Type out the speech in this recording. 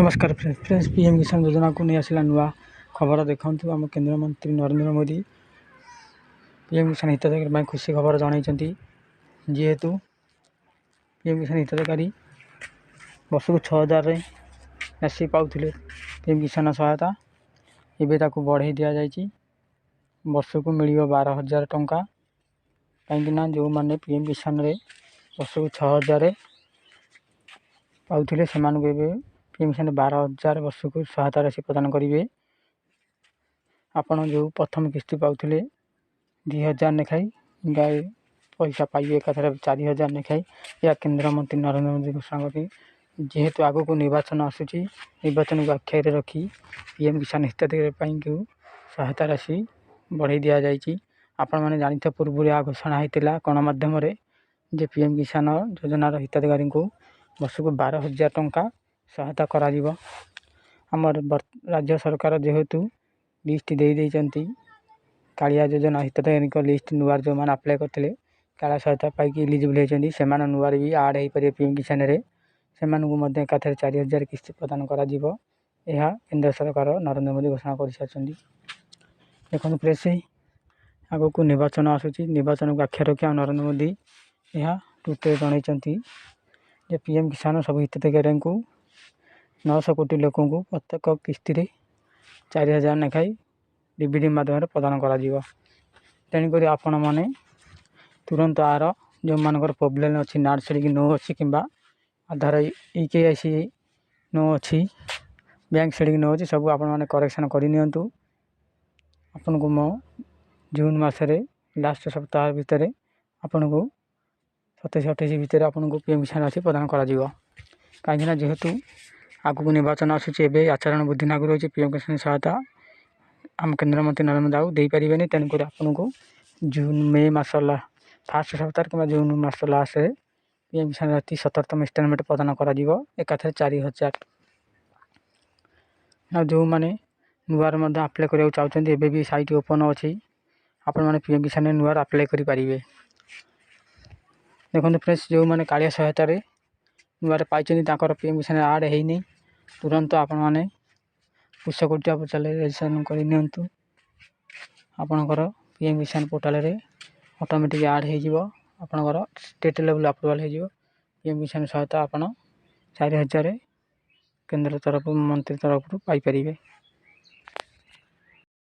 नमस्कार friends PM किसान योजना को नहीं आसला नुआ खबर देखूँ आम केंद्र मंत्री नरेंद्र मोदी पीएम किसान हिताधिकारी खुशी खबर जनइंट जेहेतु पीएम किसान हिताधिकारी वर्ष को 6000 राशि पाते पीएम किसान सहायता एवं बढ़े दि जाए वर्ष को मिल 12,000 टंका कहीं जो मैंने पीएम किसान रे वर्ष को 6000 पाते से पीएम किसान 12,000 वर्ष को सहायता राशि प्रदान करेंगे। आपड़ जो प्रथम किस्ती पाते 2,000 लेखाई पैसा पाइबे एकाथर 4,000 लेखाई या केंद्र मंत्री नरेंद्र मोदी घोषणा करें। जेहेतु आग को निर्वाचन आसूची निर्वाचन को आख्या रखी पीएम किसान हिताधिकारी को सहायता राशि बढ़ाई दि जाए। आपण मैंने जानते पूर्व यह घोषणा होता गणमाध्यम जे पीएम किसान योजनार हिताधिकारी को वर्ष को 12,000 टंका सहायता करा आमर राज्य सरकार जेहेतु लिस्ट दे कालिया योजना हिताधिकारी लिस्ट नुआर जो मैंने अप्लाई करते काला सहायता पाई इलिजिबल होती से नुआर भी आड हो पारे पीएम किसान रे से एकाथर 4,000 किस्ती प्रदान करा यह केंद्र सरकार नरेंद्र मोदी घोषणा कर सारी। देखो प्रेस आग को निर्वाचन आसूची निर्वाचन को आख्या रखी नरेंद्र मोदी यह ट्विटर जनइंट पीएम किसान सब हिताधिकारी को 900 कोटी लोक प्रत्येक किस्ती 4,000 लेखाई डीबीडी माध्यम प्रदान कर तेणुक आपण मैंने तुरंत आर जो मानकर प्रोब्लेम अच्छी नार्ड सेडिंग नो अच्छी कि आधार EKYC नो अच्छी बैंक सेडिंग नो अच्छी सब आपने करेक्शन करनी आपन को मो जून मसरे लास्ट सप्ताह भितर आपन को 27-28 भितर आपन को पीएम किसान राशि प्रदान करा कहीं जेहेतु आग को निर्वाचन आसूची आचरण बुद्धि लागू रही पीएम किसान सहायता आम केंद्र मंत्री नरेंद्र मोदी दे पारे तेणुक आपन को जून मे मस फास्ट सप्ताह कि जून मस लास्ट पीएम किसान राशि 17तम इंस्टॉलमेंट प्रदान करा एकाथर 4,000 जो मैंने नुआर अप्लाई करने चाहते एवं भी साइट ओपन अच्छी आपण मैंने पीएम किसान नुआर अप्लाई करेंगे। देखो फ्रेंड्स जो मैंने कालिया सहायता नुआर पाई पीएम किसान आड है तुरंत आपण मैंने पुष्य कोटिया पोर्टाल रेजिस्ट्रेशन करनी आपणकर पीएम किसान पोर्टाल ऑटोमेटिक आड होकर स्टेट लेवल अप्रूवाल हो पीएम किसान सहायता आप 4,000 केंद्र तरफ मंत्री तरफ पाई पारे।